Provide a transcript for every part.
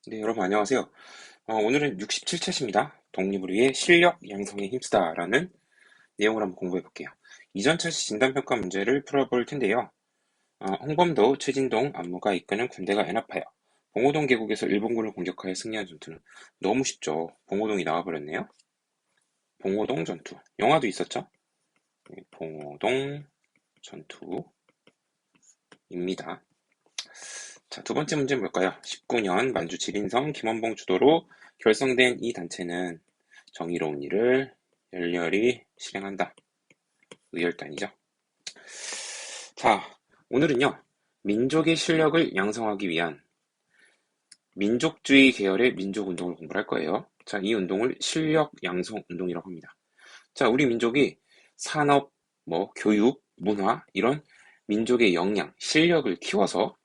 네, 여러분 안녕하세요. 오늘은 67차시입니다. 독립을 위해 실력 양성에 힘쓰다라는 내용을 한번 공부해 볼게요. 이전 차시 진단평가 문제를 풀어볼 텐데요. 홍범도, 최진동, 안무가 이끄는 군대가 연합하여 봉오동 계곡에서 일본군을 공격하여 승리한 전투는 너무 쉽죠. 봉오동이 나와버렸네요. 봉오동 전투. 영화도 있었죠? 네, 봉오동 전투입니다. 자, 두 번째 문제는 뭘까요? 19년 만주 지린성 김원봉 주도로 결성된 이 단체는 정의로운 일을 열렬히 실행한다. 의열단이죠. 자, 오늘은요. 민족의 실력을 양성하기 위한 민족주의 계열의 민족운동을 공부할 거예요. 자, 이 운동을 실력 양성 운동이라고 합니다. 자, 우리 민족이 산업, 교육, 문화 이런 민족의 역량, 실력을 키워서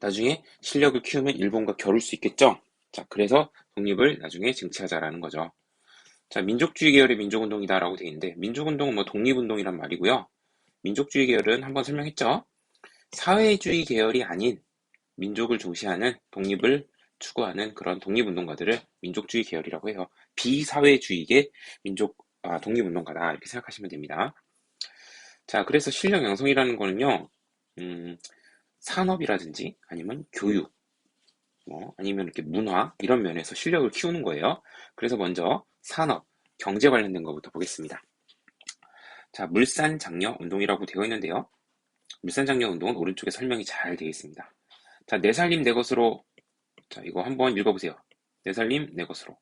나중에 실력을 키우면 일본과 겨룰 수 있겠죠? 자, 그래서 독립을 나중에 쟁취하자라는 거죠. 자, 민족주의 계열의 민족운동이다라고 되어 있는데, 민족운동은 독립운동이란 말이고요. 민족주의 계열은 한번 설명했죠? 사회주의 계열이 아닌 민족을 중시하는 독립을 추구하는 그런 독립운동가들을 민족주의 계열이라고 해요. 비사회주의계 독립운동가다. 이렇게 생각하시면 됩니다. 자, 그래서 실력 양성이라는 거는요, 산업이라든지 아니면 교육, 아니면 이렇게 문화, 이런 면에서 실력을 키우는 거예요. 그래서 먼저 산업, 경제 관련된 것부터 보겠습니다. 자, 물산장려 운동이라고 되어 있는데요. 물산장려 운동은 오른쪽에 설명이 잘 되어 있습니다. 자, 내 살림 내 것으로. 자, 이거 한번 읽어보세요. 내 살림 내 것으로.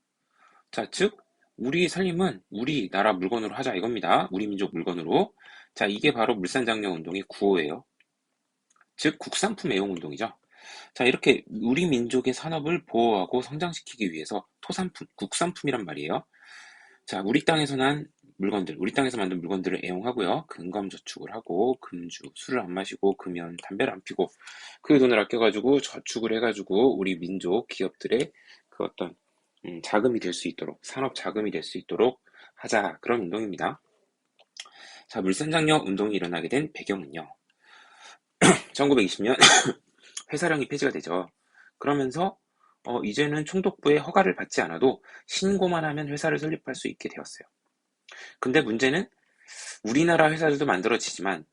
자, 즉 우리 살림은 우리나라 물건으로 하자 이겁니다. 우리 민족 물건으로. 자, 이게 바로 물산장려 운동의 구호예요. 즉 국산품 애용 운동이죠. 자, 이렇게 우리 민족의 산업을 보호하고 성장시키기 위해서 토산품, 국산품이란 말이에요. 자, 우리 땅에서 난 물건들, 우리 땅에서 만든 물건들을 애용하고요. 근검저축을 하고 금주, 술을 안 마시고 금연, 담배를 안 피고 그 돈을 아껴가지고 저축을 해가지고 우리 민족 기업들의 그 어떤 자금이 될 수 있도록, 산업 자금이 될 수 있도록 하자. 그런 운동입니다. 자, 물산장려 운동이 일어나게 된 배경은요. 1920년 회사령이 폐지가 되죠. 그러면서 이제는 총독부의 허가를 받지 않아도 신고만 하면 회사를 설립할 수 있게 되었어요. 근데 문제는 우리나라 회사들도 만들어지지만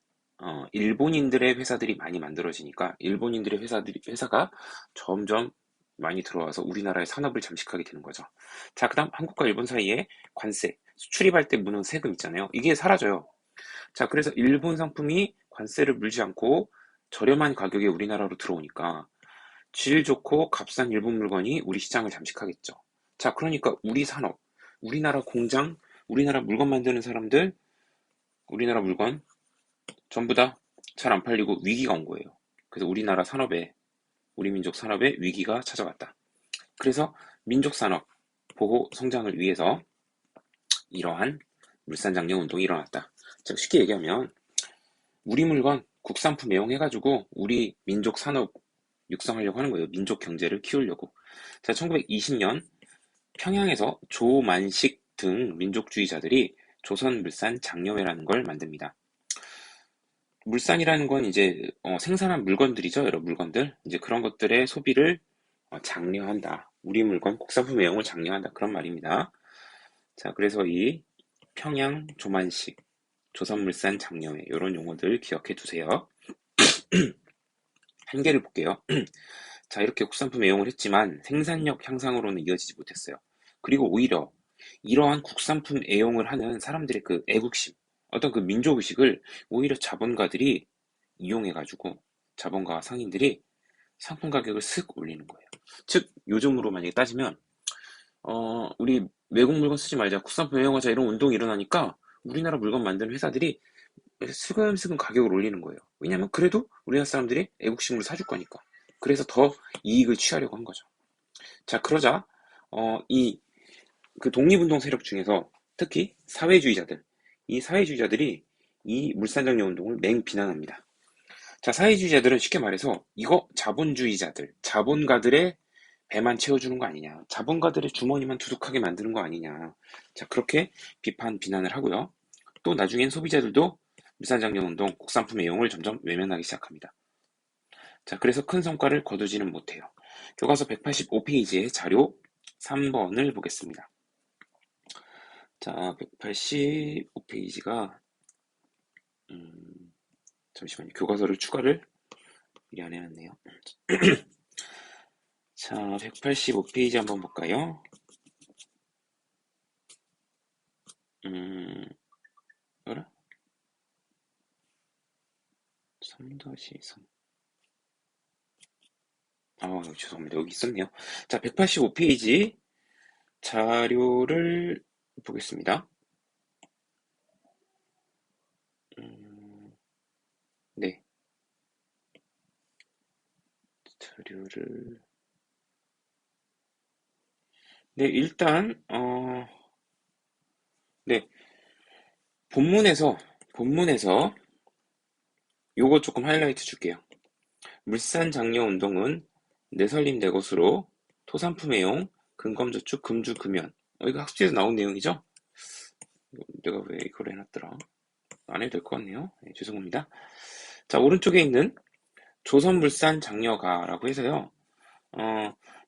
일본인들의 회사들이 많이 만들어지니까 일본인들의 회사가 점점 많이 들어와서 우리나라의 산업을 잠식하게 되는 거죠. 자, 그다음 한국과 일본 사이에 관세, 수출입할 때 무는 세금 있잖아요. 이게 사라져요. 자, 그래서 일본 상품이 관세를 물지 않고 저렴한 가격에 우리나라로 들어오니까 질 좋고 값싼 일본 물건이 우리 시장을 잠식하겠죠. 자, 그러니까 우리 산업, 우리나라 공장, 우리나라 물건 만드는 사람들, 우리나라 물건 전부 다 잘 안 팔리고 위기가 온 거예요. 그래서 우리 민족 산업에 위기가 찾아왔다. 그래서 민족 산업 보호 성장을 위해서 이러한 물산장려 운동이 일어났다. 즉 쉽게 얘기하면 우리 물건 국산품 애용해가지고 우리 민족 산업 육성하려고 하는 거예요. 민족 경제를 키우려고. 자, 1920년 평양에서 조만식 등 민족주의자들이 조선물산 장려회라는 걸 만듭니다. 물산이라는 건 이제 생산한 물건들이죠. 여러 물건들. 이제 그런 것들의 소비를 장려한다. 우리 물건 국산품 애용을 장려한다. 그런 말입니다. 자, 그래서 이 평양 조만식, 조선물산 장려회 이런 용어들 기억해 두세요. 한계를 볼게요. 자, 이렇게 국산품 애용을 했지만 생산력 향상으로는 이어지지 못했어요. 그리고 오히려 이러한 국산품 애용을 하는 사람들의 그 애국심, 어떤 그 민족의식을 오히려 자본가들이 이용해가지고 자본가 상인들이 상품 가격을 슥 올리는 거예요. 즉, 요즘으로 만약에 따지면, 우리 외국 물건 쓰지 말자, 국산품 애용하자 이런 운동이 일어나니까 우리나라 물건 만드는 회사들이 슬금슬금 가격을 올리는 거예요. 왜냐면 그래도 우리나라 사람들이 애국심으로 사줄 거니까. 그래서 더 이익을 취하려고 한 거죠. 자, 그러자 이 그 독립운동 세력 중에서 특히 이 사회주의자들이 이 물산장려 운동을 맹비난합니다. 자, 사회주의자들은 쉽게 말해서 이거 자본가들의 배만 채워주는 거 아니냐. 자본가들의 주머니만 두둑하게 만드는 거 아니냐. 자, 그렇게 비난을 하고요. 또 나중엔 소비자들도 물산장려 운동, 국산품 애용을 점점 외면하기 시작합니다. 자, 그래서 큰 성과를 거두지는 못해요. 교과서 185페이지의 자료 3번을 보겠습니다. 자, 185페이지가 잠시만요. 교과서를 추가를 미리 안 해놨네요. 자, 185페이지 한번 볼까요? 뭐라? 3-3. 죄송합니다. 여기 있었네요. 자, 185페이지 자료를 보겠습니다. 네. 자료를. 네, 일단, 네. 본문에서 요거 조금 하이라이트 줄게요. 물산 장려 운동은 내 살림 내 것으로 토산품 애용, 근검저축, 금주, 금연. 이거 학습지에서 나온 내용이죠? 내가 왜 이걸 해놨더라? 안 해도 될 것 같네요. 네, 죄송합니다. 자, 오른쪽에 있는 조선물산 장려가라고 해서요.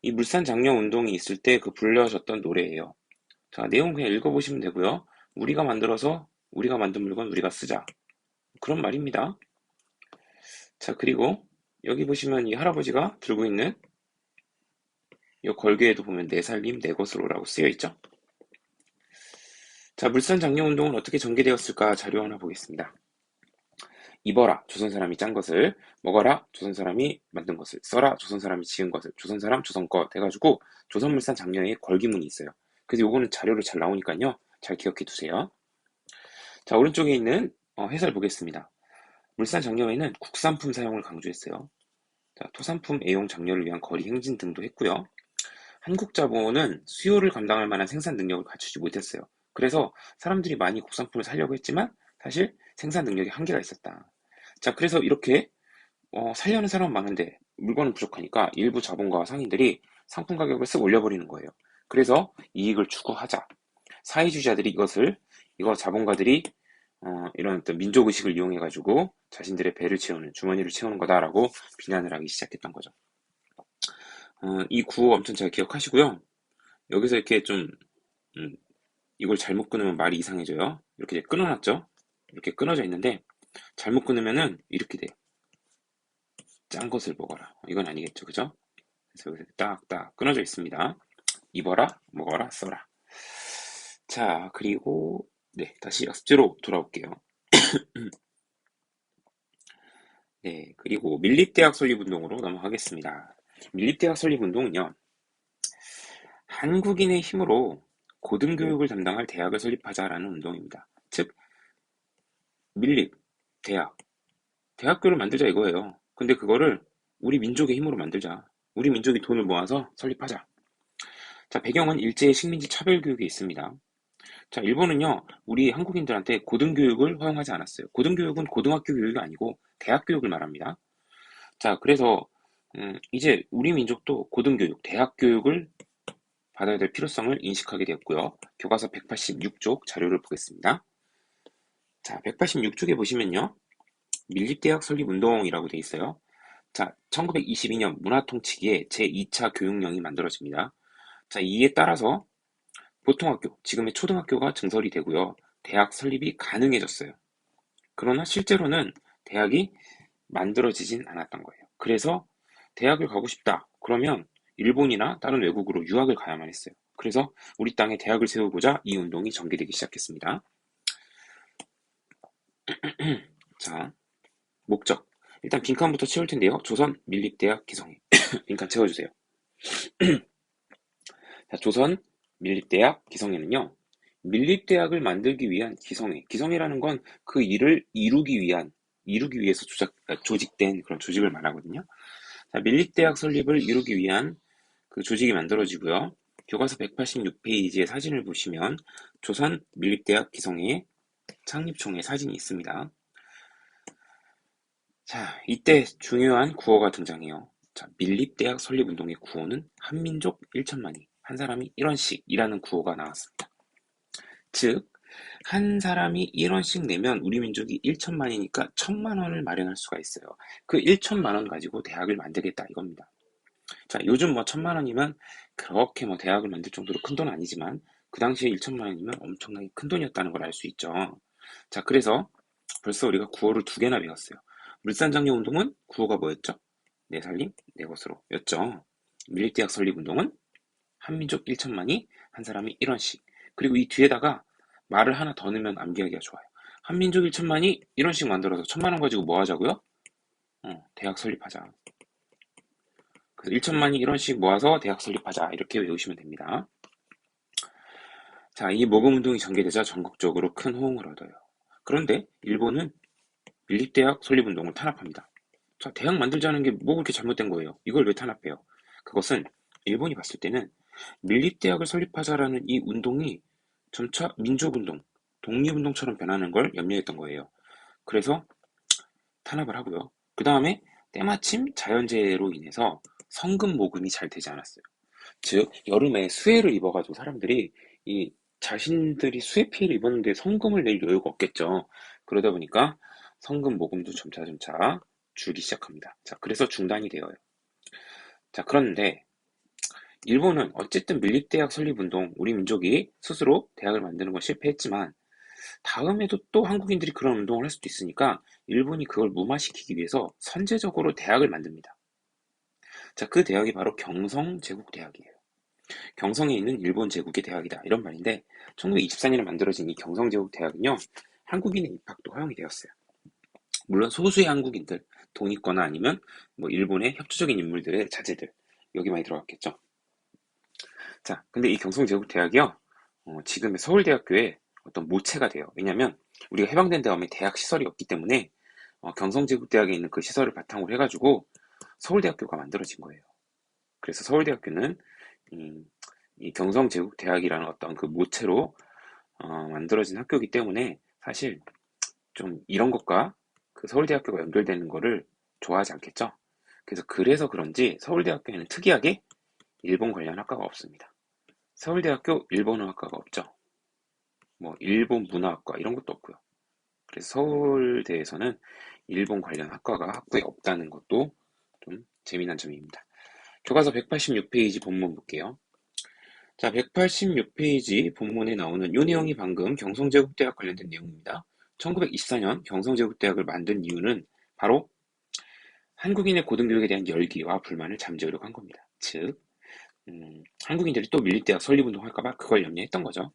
이 물산 장려 운동이 있을 때 그 불려졌던 노래예요. 자, 내용 그냥 읽어보시면 되고요. 우리가 만든 물건 우리가 쓰자. 그런 말입니다. 자, 그리고 여기 보시면 이 할아버지가 들고 있는 이 걸개에도 보면 내 살림 내 것으로라고 쓰여 있죠. 자, 물산 장려 운동은 어떻게 전개되었을까 자료 하나 보겠습니다. 입어라 조선 사람이 짠 것을, 먹어라 조선 사람이 만든 것을, 써라 조선 사람이 지은 것을, 조선 사람 조선 것 해가지고 조선물산 장려의 걸기문이 있어요. 그래서 요거는 자료로 잘 나오니까요. 잘 기억해 두세요. 자, 오른쪽에 있는 해설 보겠습니다. 물산 장려에는 국산품 사용을 강조했어요. 자, 토산품 애용 장려를 위한 거리 행진 등도 했고요. 한국 자본은 수요를 감당할 만한 생산 능력을 갖추지 못했어요. 그래서 사람들이 많이 국산품을 사려고 했지만 사실 생산 능력에 한계가 있었다. 자, 그래서 이렇게 살려는 사람은 많은데 물건은 부족하니까 일부 자본가와 상인들이 상품 가격을 쓱 올려버리는 거예요. 그래서 이익을 추구하자. 사회주의자들이 이거 자본가들이 이런 어떤 민족의식을 이용해가지고 자신들의 배를 채우는, 주머니를 채우는 거다라고 비난을 하기 시작했던 거죠. 이 구호 엄청 잘 기억하시고요. 여기서 이렇게 좀 이걸 잘못 끊으면 말이 이상해져요. 이렇게 이제 끊어놨죠. 이렇게 끊어져 있는데 잘못 끊으면은 이렇게 돼요. 짠 것을 먹어라. 이건 아니겠죠, 그죠? 그래서 여기서 딱딱 끊어져 있습니다. 입어라, 먹어라, 써라. 자, 그리고 네, 다시 학습지로 돌아올게요. 네, 그리고 밀립대학 설립운동으로 넘어가겠습니다. 밀립대학 설립운동은요, 한국인의 힘으로 고등교육을 담당할 대학을 설립하자라는 운동입니다. 즉, 밀립, 대학교를 만들자 이거예요. 근데 그거를 우리 민족의 힘으로 만들자. 우리 민족이 돈을 모아서 설립하자. 자, 배경은 일제의 식민지 차별교육이 있습니다. 자, 일본은요, 우리 한국인들한테 고등교육을 허용하지 않았어요. 고등교육은 고등학교 교육이 아니고 대학 교육을 말합니다. 자, 그래서 이제 우리 민족도 고등교육, 대학 교육을 받아야 될 필요성을 인식하게 되었고요. 교과서 186쪽 자료를 보겠습니다. 자, 186쪽에 보시면요. 밀립대학 설립운동이라고 돼 있어요. 자, 1922년 문화통치기에 제2차 교육령이 만들어집니다. 자, 이에 따라서 보통학교, 지금의 초등학교가 증설이 되고요. 대학 설립이 가능해졌어요. 그러나 실제로는 대학이 만들어지진 않았던 거예요. 그래서 대학을 가고 싶다. 그러면 일본이나 다른 외국으로 유학을 가야만 했어요. 그래서 우리 땅에 대학을 세우고자 이 운동이 전개되기 시작했습니다. 자, 목적. 일단 빈칸부터 채울 텐데요. 조선 밀립대학 기성회. 빈칸 채워주세요. 자, 조선 밀립대학 기성회는요. 밀립대학을 만들기 위한 기성회. 기성회라는 건 그 일을 이루기 위해서 조직된 그런 조직을 말하거든요. 자, 밀립대학 설립을 이루기 위한 그 조직이 만들어지고요. 교과서 186페이지의 사진을 보시면 조선 밀립대학 기성회의 창립총회 사진이 있습니다. 자, 이때 중요한 구호가 등장해요. 자, 밀립대학 설립운동의 구호는 한민족 1천만이, 한 사람이 1원씩이라는 구호가 나왔습니다. 즉, 한 사람이 1원씩 내면 우리 민족이 1천만이니까 1,000만 원을 마련할 수가 있어요. 그 1,000만 원 가지고 대학을 만들겠다 이겁니다. 자, 요즘 뭐 1,000만 원이면 그렇게 뭐 대학을 만들 정도로 큰 돈은 아니지만 그 당시에 1,000만 원이면 엄청나게 큰 돈이었다는 걸 알 수 있죠. 자, 그래서 벌써 우리가 구호를 두 개나 배웠어요. 물산장려운동은 구호가 뭐였죠? 내 살림 내 것으로 였죠. 밀립대학 설립운동은 한민족 1천만이 한 사람이 1원씩. 그리고 이 뒤에다가 말을 하나 더 넣으면 암기하기가 좋아요. 한민족 1천만이 1원씩 만들어서 1,000만 원 가지고 뭐 하자고요? 대학 설립하자. 그래서 1천만이 1원씩 모아서 대학 설립하자. 이렇게 외우시면 됩니다. 자, 이 모금운동이 전개되자 전국적으로 큰 호응을 얻어요. 그런데 일본은 밀립대학 설립운동을 탄압합니다. 자, 대학 만들자는 게 뭐 그렇게 잘못된 거예요? 이걸 왜 탄압해요? 그것은 일본이 봤을 때는 밀립대학을 설립하자라는 이 운동이 점차 민족운동, 독립운동처럼 변하는 걸 염려했던 거예요. 그래서 탄압을 하고요. 그 다음에 때마침 자연재해로 인해서 성금 모금이 잘 되지 않았어요. 즉, 여름에 수해를 입어가지고 사람들이 이 자신들이 수해 피해를 입었는데 성금을 낼 여유가 없겠죠. 그러다 보니까 성금 모금도 점차 줄기 시작합니다. 자, 그래서 중단이 되어요. 자, 그런데 일본은 어쨌든 밀립대학 설립운동, 우리 민족이 스스로 대학을 만드는 건 실패했지만 다음에도 또 한국인들이 그런 운동을 할 수도 있으니까 일본이 그걸 무마시키기 위해서 선제적으로 대학을 만듭니다. 자, 그 대학이 바로 경성제국대학이에요. 경성에 있는 일본 제국의 대학이다. 이런 말인데 1924년에 만들어진 이 경성제국대학은요. 한국인의 입학도 허용이 되었어요. 물론 소수의 한국인들, 돈 있거나 아니면 뭐 일본의 협조적인 인물들의 자제들 여기 많이 들어갔겠죠. 자, 근데 이 경성제국대학이요. 지금의 서울대학교의 어떤 모체가 돼요. 왜냐면 우리가 해방된 다음에 대학 시설이 없기 때문에 경성제국대학에 있는 그 시설을 바탕으로 해가지고 서울대학교가 만들어진 거예요. 그래서 서울대학교는 이 경성제국대학이라는 어떤 그 모체로 만들어진 학교이기 때문에 사실 좀 이런 것과 그 서울대학교가 연결되는 거를 좋아하지 않겠죠. 그래서 그런지 서울대학교에는 특이하게 일본 관련 학과가 없습니다. 서울대학교 일본어학과가 없죠. 뭐 일본 문화학과 이런 것도 없고요. 그래서 서울대에서는 일본 관련 학과가 학부에 없다는 것도 좀 재미난 점입니다. 교과서 186페이지 본문 볼게요. 자, 186페이지 본문에 나오는 이 내용이 방금 경성제국대학 관련된 내용입니다. 1924년 경성제국대학을 만든 이유는 바로 한국인의 고등교육에 대한 열기와 불만을 잠재우려고 한 겁니다. 즉, 한국인들이 또 밀립대학 설립운동 할까봐 그걸 염려했던 거죠.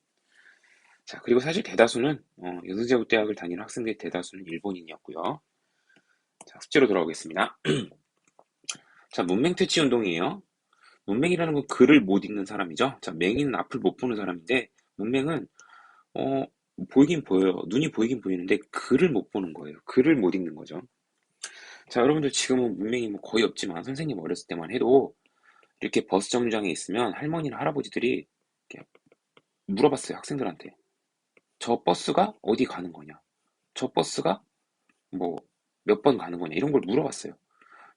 자, 그리고 사실 대다수는 경성제국대학을 다니는 학생들의 대다수는 일본인이었고요. 자, 숙제로 돌아오겠습니다. 자, 문맹퇴치 운동이에요. 문맹이라는 건 글을 못 읽는 사람이죠. 자, 맹이는 앞을 못 보는 사람인데 문맹은 어, 보이긴 보여요. 눈이 보이긴 보이는데 글을 못 보는 거예요. 글을 못 읽는 거죠. 자, 여러분들 지금은 문맹이 뭐 거의 없지만 선생님 어렸을 때만 해도 이렇게 버스 정류장에 있으면 할머니나 할아버지들이 이렇게 물어봤어요. 학생들한테. 저 버스가 어디 가는 거냐? 저 버스가 뭐 몇 번 가는 거냐? 이런 걸 물어봤어요.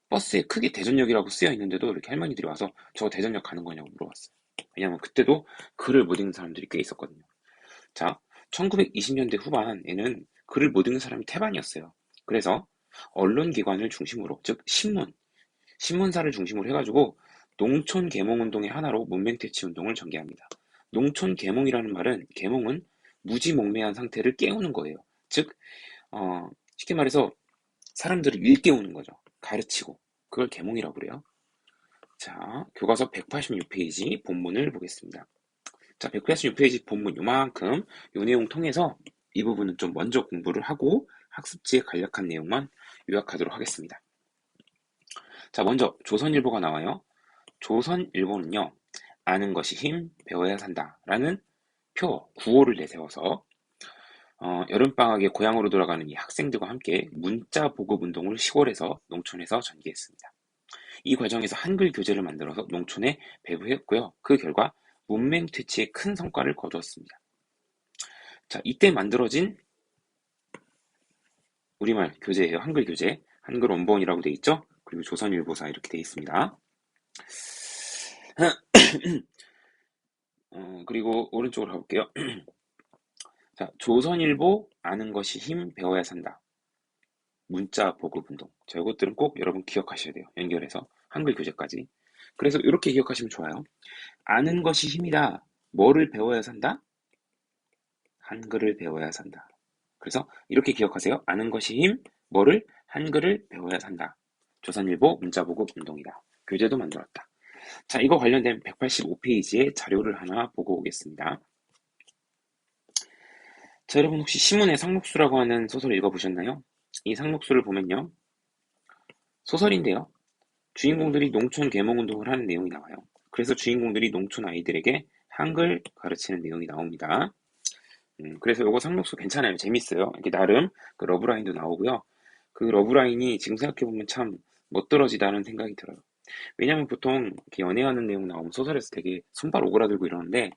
버스에 크게 대전역이라고 쓰여 있는데도 이렇게 할머니들이 와서 저 대전역 가는 거냐고 물어봤어요. 왜냐면 그때도 글을 못 읽는 사람들이 꽤 있었거든요. 자, 1920년대 후반에는 글을 못 읽는 사람이 태반이었어요. 그래서 언론기관을 중심으로, 즉 신문사를 중심으로 해가지고 농촌 계몽운동의 하나로 문맹퇴치 운동을 전개합니다. 농촌 계몽이라는 말은 계몽은 무지몽매한 상태를 깨우는 거예요. 즉, 쉽게 말해서 사람들을 일깨우는 거죠. 가르치고. 그걸 계몽이라고 그래요. 자, 교과서 186페이지 본문을 보겠습니다. 자, 186페이지 본문 요만큼 요 내용 통해서 이 부분은 좀 먼저 공부를 하고 학습지에 간략한 내용만 요약하도록 하겠습니다. 자, 먼저 조선일보가 나와요. 조선일보는요. 아는 것이 힘, 배워야 산다 라는 구호를 내세워서 여름방학에 고향으로 돌아가는 이 학생들과 함께 문자 보급 운동을 시골에서 농촌에서 전개했습니다. 이 과정에서 한글 교재를 만들어서 농촌에 배부했고요. 그 결과 문맹퇴치에 큰 성과를 거두었습니다. 자, 이때 만들어진 우리말 교재예요. 한글 교재. 한글 원본이라고 돼 있죠? 그리고 조선일보사 이렇게 돼 있습니다. 그리고 오른쪽으로 가볼게요. 자, 조선일보 아는 것이 힘 배워야 산다. 문자 보급 운동. 자, 이것들은 꼭 여러분 기억하셔야 돼요. 연결해서 한글 교재까지. 그래서 이렇게 기억하시면 좋아요. 아는 것이 힘이다. 뭐를 배워야 산다? 한글을 배워야 산다. 그래서 이렇게 기억하세요. 아는 것이 힘, 뭐를? 한글을 배워야 산다. 조선일보 문자보고 운동이다. 교재도 만들었다. 자, 이거 관련된 185페이지의 자료를 하나 보고 오겠습니다. 자, 여러분 혹시 시문의 상록수라고 하는 소설을 읽어보셨나요? 이 상록수를 보면요. 소설인데요. 주인공들이 농촌 계몽운동을 하는 내용이 나와요. 그래서 주인공들이 농촌 아이들에게 한글 가르치는 내용이 나옵니다. 그래서 이거 상록수 괜찮아요. 재밌어요. 이게 나름 그 러브라인도 나오고요. 그 러브라인이 지금 생각해보면 참 멋들어지다는 생각이 들어요. 왜냐면 보통 이렇게 연애하는 내용 나오면 소설에서 되게 손발 오그라들고 이러는데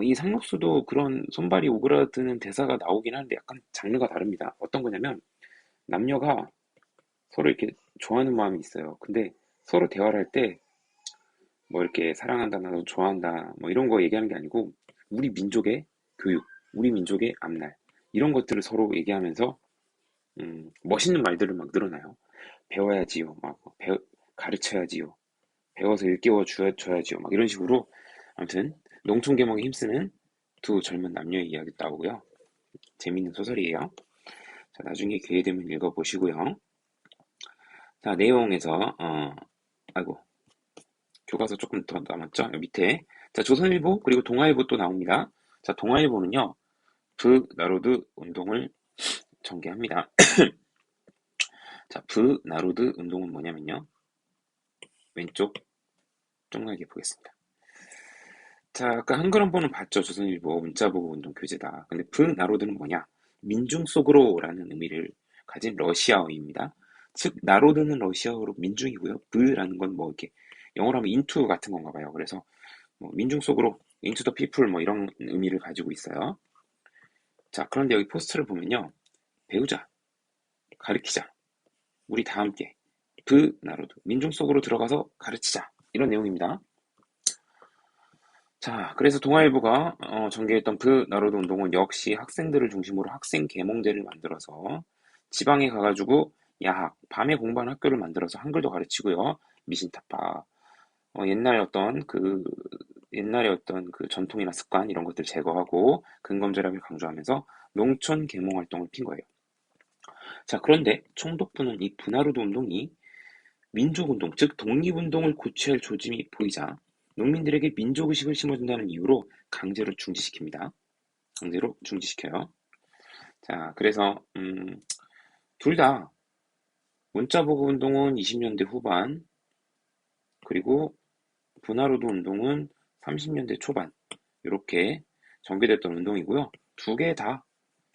이 상록수도 그런 손발이 오그라드는 대사가 나오긴 하는데 약간 장르가 다릅니다. 어떤 거냐면 남녀가 서로 이렇게 좋아하는 마음이 있어요. 근데 서로 대화를 할 때 뭐 이렇게 사랑한다, 나도 좋아한다, 뭐 이런 거 얘기하는 게 아니고 우리 민족의 교육, 우리 민족의 앞날 이런 것들을 서로 얘기하면서 멋있는 말들을 막 늘어나요. 배워야지요, 막 가르쳐야지요, 배워서 일깨워 줘야지요, 막 이런 식으로 아무튼 농촌 계몽에 힘쓰는 두 젊은 남녀의 이야기도 나오고요. 재밌는 소설이에요. 자, 나중에 기회 되면 읽어보시고요. 자, 내용에서 아이고 교과서 조금 더 남았죠? 여기 밑에. 자, 조선일보 그리고 동아일보 또 나옵니다. 자, 동아일보는요. 브나로드 운동을 전개합니다. 자, 브나로드 운동은 뭐냐면요. 왼쪽 동그랗게 보겠습니다. 자, 아까 한글 한번은 봤죠. 조선일보 문자보고 운동 교재다. 근데 브나로드는 뭐냐? 민중 속으로라는 의미를 가진 러시아어입니다. 즉 나로드는 러시아어로 민중이고요. 브라는 건 뭐 이렇게 영어로 하면 인투 같은 건가 봐요. 그래서 뭐 민중 속으로 into the people 뭐 이런 의미를 가지고 있어요. 자, 그런데 여기 포스터를 보면요. 배우자, 가르치자, 우리 다 함께 브나로드 민중 속으로 들어가서 가르치자 이런 내용입니다. 자, 그래서 동아일보가 전개했던 브나로드 운동은 역시 학생들을 중심으로 학생 계몽대를 만들어서 지방에 가가지고 야학, 밤에 공부하는 학교를 만들어서 한글도 가르치고요. 미신타파, 옛날의 어떤 그 전통이나 습관 이런 것들 제거하고 근검절약을 강조하면서 농촌 계몽 활동을 핀 거예요. 자, 그런데 총독부는 이 분하루드 운동이 민족운동, 즉 독립운동을 고취할 조짐이 보이자 농민들에게 민족의식을 심어준다는 이유로 강제로 중지시킵니다. 강제로 중지시켜요. 자, 그래서 둘 다 문자보고 운동은 20년대 후반, 그리고 분하루드 운동은 30년대 초반 이렇게 전개됐던 운동이고요. 두 개 다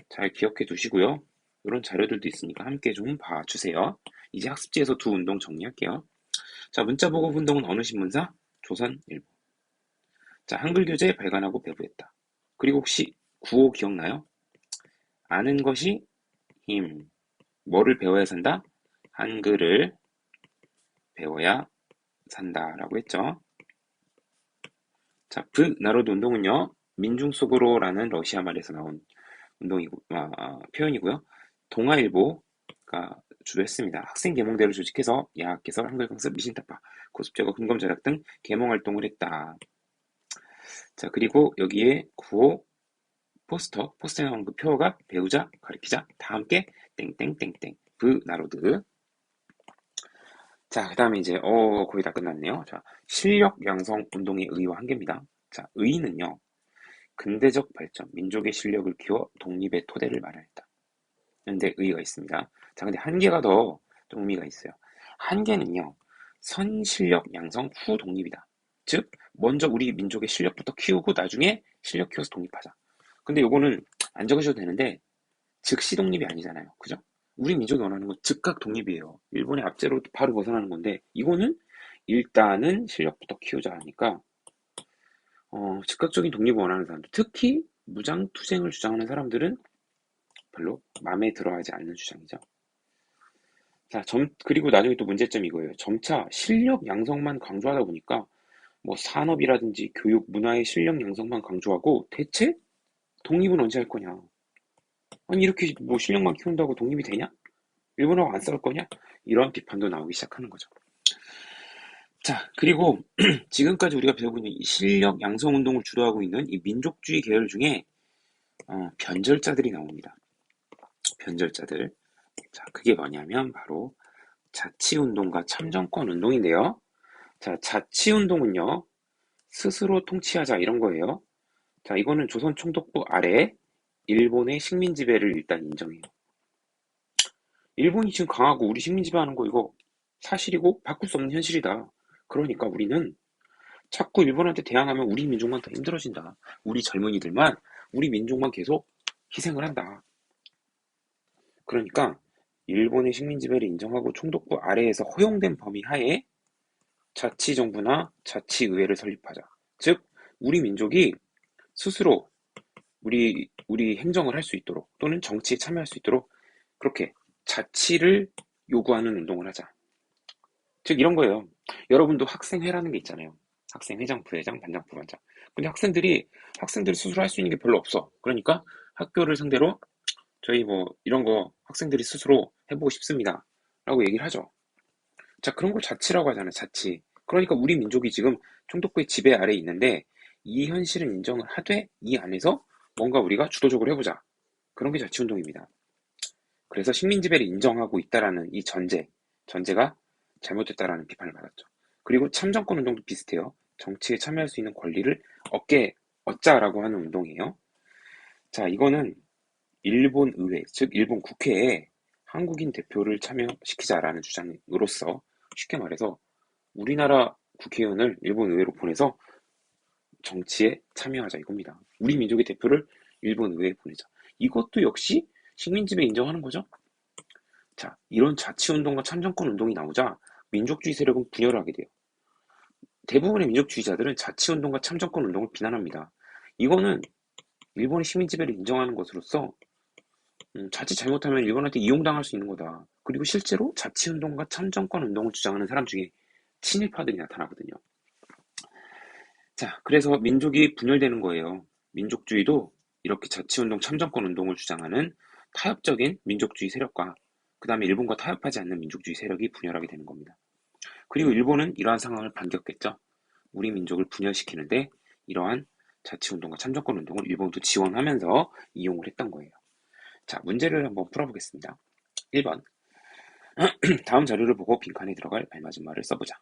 잘 기억해 두시고요. 이런 자료들도 있으니까 함께 좀 봐주세요. 이제 학습지에서 두 운동 정리할게요. 자, 문자보고 운동은 어느 신문사? 조선일보. 자, 한글 교재 발간하고 배부했다. 그리고 혹시 구호 기억나요? 아는 것이 힘. 뭐를 배워야 산다? 한글을 배워야 산다라고 했죠. 자, 브나로드 운동은요. 민중 속으로라는 러시아 말에서 나온 표현이고요. 동아일보가 주도했습니다. 학생 계몽대를 조직해서 야학 개설, 한글 강습, 미신타파, 고습 제거, 근검 절약 등 계몽 활동을 했다. 자, 그리고 여기에 구호 포스터에 나오는 그 표어가 배우자, 가르치자, 다 함께 땡땡땡땡 브나로드. 자, 그 다음에 이제 거의 다 끝났네요. 자, 실력 양성 운동의 의의와 한계입니다. 자, 의의는요. 근대적 발전, 민족의 실력을 키워 독립의 토대를 마련했다. 근데 의의가 있습니다. 자, 근데 한계가 더 좀 의미가 있어요. 한계는요. 선실력 양성 후 독립이다. 즉, 먼저 우리 민족의 실력부터 키우고 나중에 실력 키워서 독립하자. 근데 요거는 안 적으셔도 되는데 즉시 독립이 아니잖아요. 그죠? 우리 민족이 원하는 건 즉각 독립이에요. 일본의 압제로 바로 벗어나는 건데 이거는 일단은 실력부터 키우자 하니까 즉각적인 독립을 원하는 사람들, 특히 무장투쟁을 주장하는 사람들은 별로 마음에 들어하지 않는 주장이죠. 자, 그리고 나중에 또 문제점이 이거예요. 점차 실력 양성만 강조하다 보니까 뭐 산업이라든지 교육, 문화의 실력 양성만 강조하고 대체 독립은 언제 할 거냐? 아니 이렇게 뭐 실력만 키운다고 독립이 되냐? 일본하고 안 싸울 거냐? 이런 비판도 나오기 시작하는 거죠. 자, 그리고 지금까지 우리가 배우고 있는 이 실력 양성 운동을 주도하고 있는 이 민족주의 계열 중에 변절자들이 나옵니다. 변절자들. 자, 그게 뭐냐면 바로 자치운동과 참정권 운동인데요. 자, 자치운동은요, 스스로 통치하자 이런 거예요. 자, 이거는 조선 총독부 아래 일본의 식민 지배를 일단 인정해요. 일본이 지금 강하고 우리 식민 지배하는 거 이거 사실이고 바꿀 수 없는 현실이다. 그러니까 우리는 자꾸 일본한테 대항하면 우리 민족만 더 힘들어진다. 우리 젊은이들만, 우리 민족만 계속 희생을 한다. 그러니까 일본의 식민 지배를 인정하고 총독부 아래에서 허용된 범위 하에 자치정부나 자치의회를 설립하자. 즉, 우리 민족이 스스로 우리 행정을 할 수 있도록 또는 정치에 참여할 수 있도록 그렇게 자치를 요구하는 운동을 하자. 즉 이런 거예요. 여러분도 학생회라는 게 있잖아요. 학생회장, 부회장, 반장, 부반장. 근데 학생들이 스스로 할 수 있는 게 별로 없어. 그러니까 학교를 상대로 저희 뭐 이런 거 학생들이 스스로 해보고 싶습니다. 라고 얘기를 하죠. 자, 그런 걸 자치라고 하잖아요. 자치. 그러니까 우리 민족이 지금 총독부의 지배 아래에 있는데 이 현실은 인정을 하되 이 안에서 뭔가 우리가 주도적으로 해보자. 그런 게 자치운동입니다. 그래서 식민지배를 인정하고 있다라는 이 전제가 잘못됐다라는 비판을 받았죠. 그리고 참정권 운동도 비슷해요. 정치에 참여할 수 있는 권리를 얻자라고 하는 운동이에요. 자, 이거는 일본 의회, 즉 일본 국회에 한국인 대표를 참여시키자라는 주장으로서 쉽게 말해서 우리나라 국회의원을 일본 의회로 보내서 정치에 참여하자 이겁니다. 우리 민족의 대표를 일본 의회에 보내자. 이것도 역시 식민지배 인정하는 거죠. 자, 이런 자치운동과 참정권 운동이 나오자 민족주의 세력은 분열을 하게 돼요. 대부분의 민족주의자들은 자치운동과 참정권 운동을 비난합니다. 이거는 일본의 식민지배를 인정하는 것으로서 자칫 잘못하면 일본한테 이용당할 수 있는 거다. 그리고 실제로 자치운동과 참정권 운동을 주장하는 사람 중에 친일파들이 나타나거든요. 자, 그래서 민족이 분열되는 거예요. 민족주의도 이렇게 자치운동, 참정권 운동을 주장하는 타협적인 민족주의 세력과 그 다음에 일본과 타협하지 않는 민족주의 세력이 분열하게 되는 겁니다. 그리고 일본은 이러한 상황을 반겼겠죠. 우리 민족을 분열시키는데 이러한 자치운동과 참정권 운동을 일본도 지원하면서 이용을 했던 거예요. 자, 문제를 한번 풀어보겠습니다. 1번. 다음 자료를 보고 빈칸에 들어갈 알맞은 말을 써보자.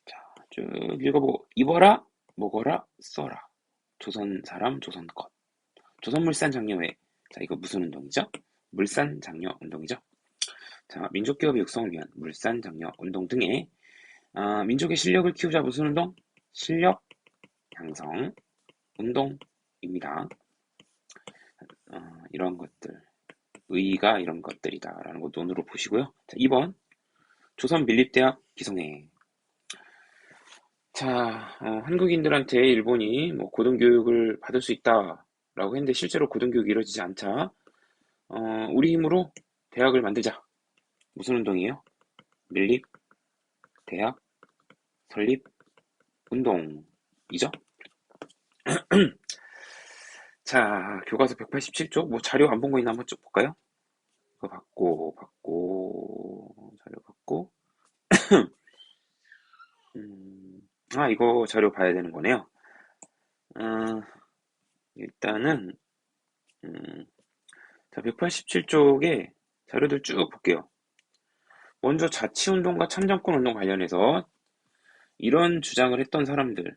자, 쭉 읽어보고 입어라, 먹어라, 써라. 조선 사람, 조선 것. 조선물산장려회. 자, 이거 무슨 운동이죠? 물산장려 운동이죠. 자, 민족기업의 육성을 위한 물산장려 운동 등의 민족의 실력을 키우자 무슨 운동? 실력 양성 운동입니다. 이런 것들, 의의가 이런 것들이다라는 거 눈으로 보시고요. 자, 2번 조선민립대학 기성회. 자, 한국인들한테 일본이 뭐 고등교육을 받을 수 있다라고 했는데 실제로 고등교육이 이루어지지 않자 우리 힘으로 대학을 만들자. 무슨 운동이에요? 밀립 대학 설립 운동이죠. 자, 교과서 187쪽 뭐 자료 안 본 거 있나 한번 쭉 볼까요? 그거 받고 자료 받고 이거 자료 봐야 되는 거네요. 일단은 자, 187쪽에 자료들 쭉 볼게요. 먼저 자치운동과 참정권 운동 관련해서 이런 주장을 했던 사람들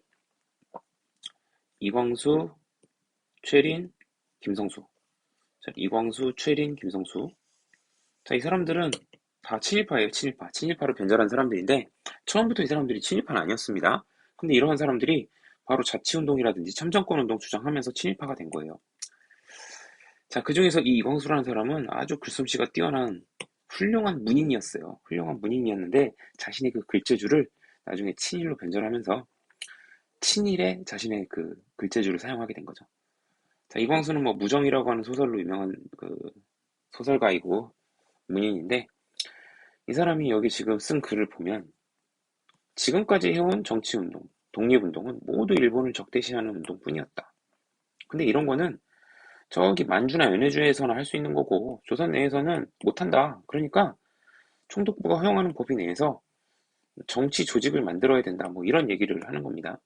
이광수, 최린, 김성수. 자, 이광수, 최린, 김성수. 자, 이 사람들은 다 친일파예요. 친일파. 친일파로 변절한 사람들인데 처음부터 이 사람들이 친일파는 아니었습니다. 근데 이러한 사람들이 바로 자치운동이라든지 참정권운동 주장하면서 친일파가 된 거예요. 자, 그중에서 이 이광수라는 사람은 아주 글솜씨가 뛰어난 훌륭한 문인이었어요. 훌륭한 문인이었는데 자신의 그 글재주를 나중에 친일로 변절하면서 친일에 자신의 그 글재주를 사용하게 된 거죠. 자, 이광수는 뭐 무정이라고 하는 소설로 유명한 그 소설가이고 문인인데 이 사람이 여기 지금 쓴 글을 보면 지금까지 해온 정치운동, 독립운동은 모두 일본을 적대시하는 운동뿐이었다. 근데 이런 거는 저기 만주나 연해주에서나 할 수 있는 거고 조선 내에서는 못한다. 그러니까 총독부가 허용하는 법인 내에서 정치 조직을 만들어야 된다. 뭐 이런 얘기를 하는 겁니다.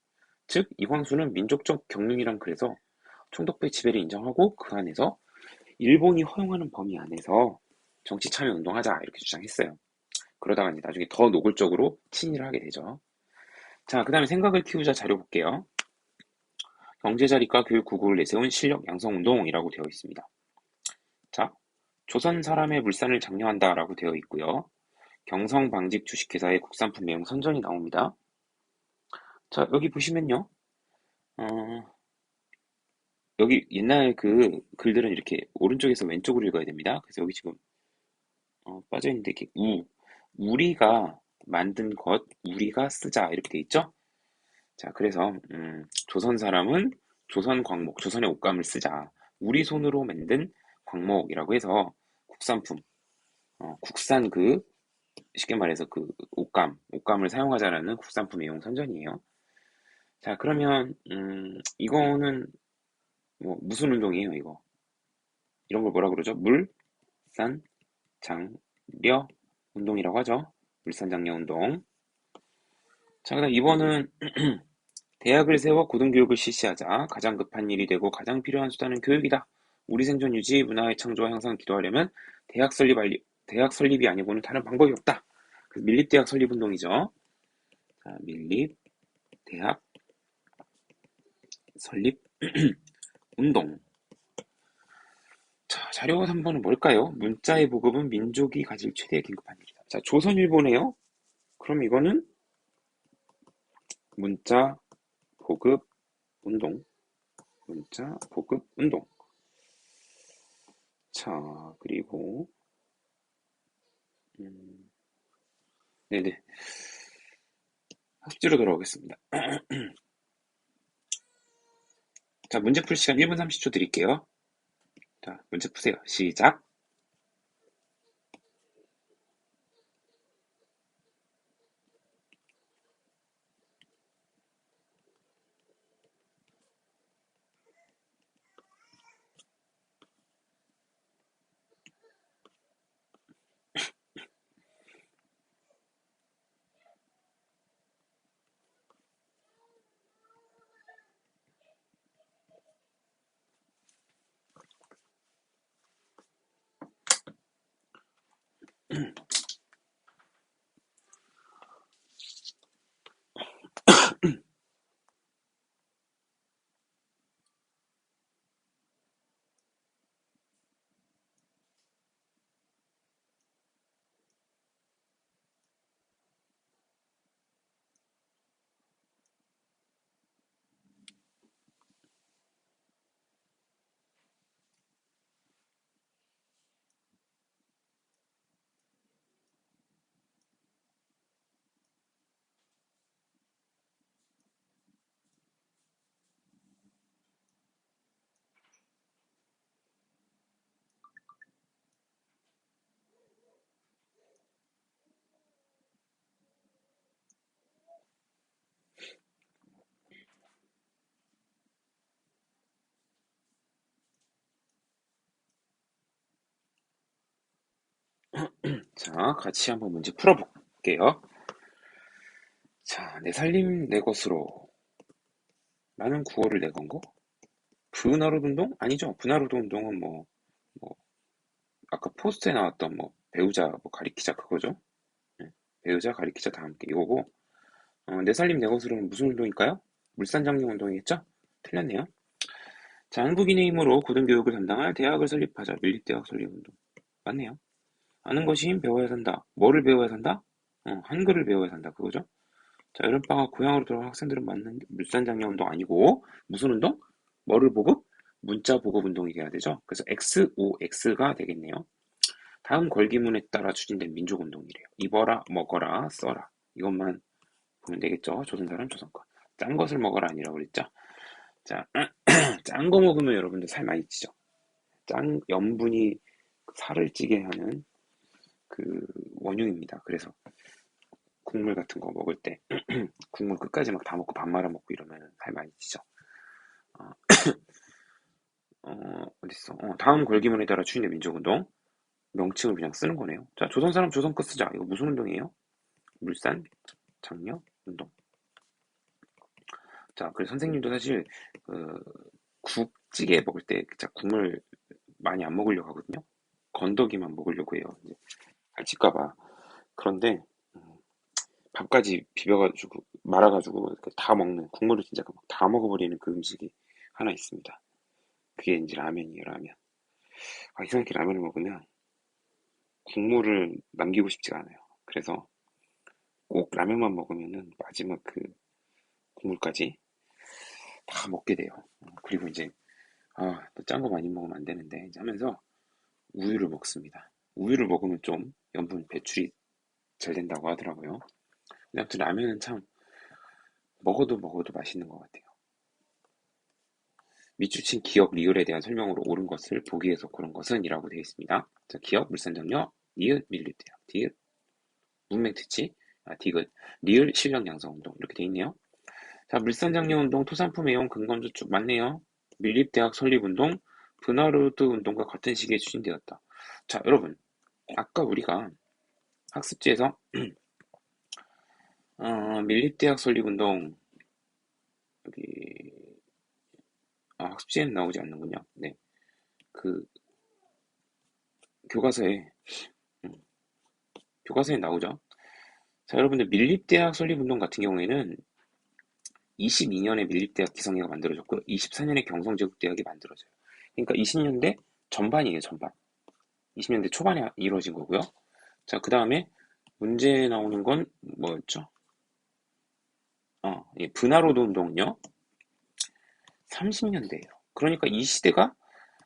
즉, 이광수는 민족적 경륜이란 글에서 총독부의 지배를 인정하고 그 안에서 일본이 허용하는 범위 안에서 정치 참여 운동하자 이렇게 주장했어요. 그러다가 이제 나중에 더 노골적으로 친일을 하게 되죠. 자, 그 다음에 생각을 키우자 자료 볼게요. 경제자립과 교육 구국을 내세운 실력 양성운동이라고 되어 있습니다. 자, 조선 사람의 물산을 장려한다라고 되어 있고요. 경성방직 주식회사의 국산품 매용 선전이 나옵니다. 자, 여기 보시면요. 어, 여기 옛날 그 글들은 이렇게 오른쪽에서 왼쪽으로 읽어야 됩니다. 그래서 여기 지금 빠져있는데 이렇게 우리가 만든 것, 우리가 쓰자 이렇게 돼 있죠? 자, 그래서 조선 사람은 조선 광목, 조선의 옷감을 쓰자. 우리 손으로 만든 광목이라고 해서 국산품, 국산 쉽게 말해서 옷감을 사용하자라는 국산품 애용 선전이에요. 자, 그러면 이거는 뭐 무슨 운동이에요, 이거? 이런 걸 뭐라 그러죠? 물산 장려 운동이라고 하죠. 물산 장려 운동. 자, 그다음 2번은 대학을 세워 고등교육을 실시하자. 가장 급한 일이 되고 가장 필요한 수단은 교육이다. 우리 생존 유지, 문화의 창조와 향상을 기도하려면 대학 설립이 아니고는 다른 방법이 없다. 그래서 밀립대학 설립 운동이죠. 자, 밀립대학 설립 운동. 자, 자료 3번은 뭘까요? 문자의 보급은 민족이 가질 최대의 긴급한 일이다. 자, 조선일보네요. 그럼 이거는 문자 보급 운동. 문자 보급 운동. 자, 그리고 네네. 학습지로 돌아오겠습니다. 자, 문제 풀 시간 1분 30초 드릴게요. 자, 문제 푸세요. 시작. 자, 같이 한번 문제 풀어볼게요. 자, 내 살림 내 것으로 라는 구호를 내건 거? 분하루도 운동? 아니죠. 분하루도 운동은 뭐, 아까 포스트에 나왔던 배우자 가리키자 그거죠. 네, 배우자 가리키자 다 함께 이거고, 내 살림 내 것으로는 무슨 운동일까요? 물산장려 운동이겠죠? 틀렸네요. 자, 한국인의 힘으로 고등교육을 담당할 대학을 설립하자. 밀립대학 설립 운동. 맞네요. 아는 것이 힘 배워야 산다. 뭐를 배워야 산다? 한글을 배워야 산다. 그거죠? 자, 여름방학 고향으로 돌아온 학생들은 맞는 물산장려 운동 아니고 무슨 운동? 뭐를 보급? 문자 보급 운동이 돼야 되죠. 그래서 XOX가 되겠네요. 다음 걸기문에 따라 추진된 민족운동이래요. 입어라, 먹어라, 써라. 이것만 보면 되겠죠. 조선사람 조선권. 짠 것을 먹어라 아니라고 그랬죠. 자, 짠 거 먹으면 여러분들 살 많이 찌죠. 염분이 살을 찌게 하는 그 원흉입니다. 그래서 국물 같은 거 먹을 때 국물 끝까지 막 다 먹고 밥 말아 먹고 이러면 살 많이 찌죠. 어, 어딨어? 다음 걸기문에 따라 추진된 민족운동. 명칭을 그냥 쓰는 거네요. 자, 조선 사람 조선 거 쓰자. 이거 무슨 운동이에요? 물산 장려 운동. 자, 그래서 선생님도 사실 그 국찌개 먹을 때 국물 많이 안 먹으려고 하거든요. 건더기만 먹으려고 해요. 이제 살찔까 봐. 그런데 음, 밥까지 비벼가지고 말아가지고 이렇게 다 먹는 국물을 진짜 다 먹어버리는 그 음식이 하나 있습니다. 그게 이제 라면이에요, 라면. 이상하게 라면을 먹으면 국물을 남기고 싶지가 않아요. 그래서 꼭 라면만 먹으면은 마지막 그 국물까지 다 먹게 돼요. 그리고 이제 또 짠 거 많이 먹으면 안 되는데 이제 하면서 우유를 먹습니다. 우유를 먹으면 좀 염분 배출이 잘 된다고 하더라고요. 근데 아무튼 라면은 참 먹어도 맛있는 것 같아요. 밑줄친 기억 리을에 대한 설명으로 옳은 것을 보기에서 고른 것은 이라고 되어 있습니다. 자, 기억, 물산장려, 니은, 밀립대학, 디귿, 문맹특치, 디귿, 리을, 실력 양성 운동 이렇게 되어 있네요. 자, 물산장려 운동, 토산품 애용, 근검저축 맞네요. 밀립대학 설립운동, 브나르드 운동과 같은 시기에 추진되었다. 자, 여러분, 아까 우리가 학습지에서 밀립대학 설립운동 여기 학습지에는 나오지 않는군요. 네, 그 교과서에 음, 교과서에 나오죠. 자, 여러분들 밀립대학 설립운동 같은 경우에는 22년에 밀립대학 기성회가 만들어졌고요. 24년에 경성제국대학이 만들어져요. 그러니까 20년대 전반이에요, 전반. 20년대 초반에 이루어진 거고요. 자, 그 다음에 문제 나오는 건 뭐였죠? 예, 분화로드 운동은요, 30년대예요. 그러니까 이 시대가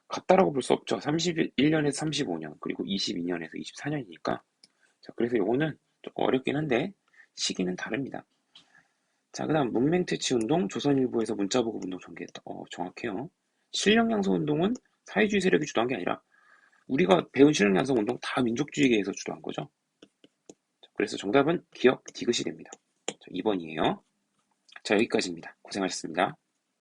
같다라고 볼 수 없죠. 31년에서 35년, 그리고 22년에서 24년이니까. 자, 그래서 요거는 조금 어렵긴 한데, 시기는 다릅니다. 자, 그 다음, 문맹퇴치 운동, 조선일보에서 문자보급 운동 전개했다. 정확해요. 실력양성 운동은 사회주의 세력이 주도한 게 아니라, 우리가 배운 실력양성 운동 다 민족주의계에서 주도한 거죠. 자, 그래서 정답은 기억, 디귿이 됩니다. 자, 2번이에요. 자, 여기까지입니다. 고생하셨습니다.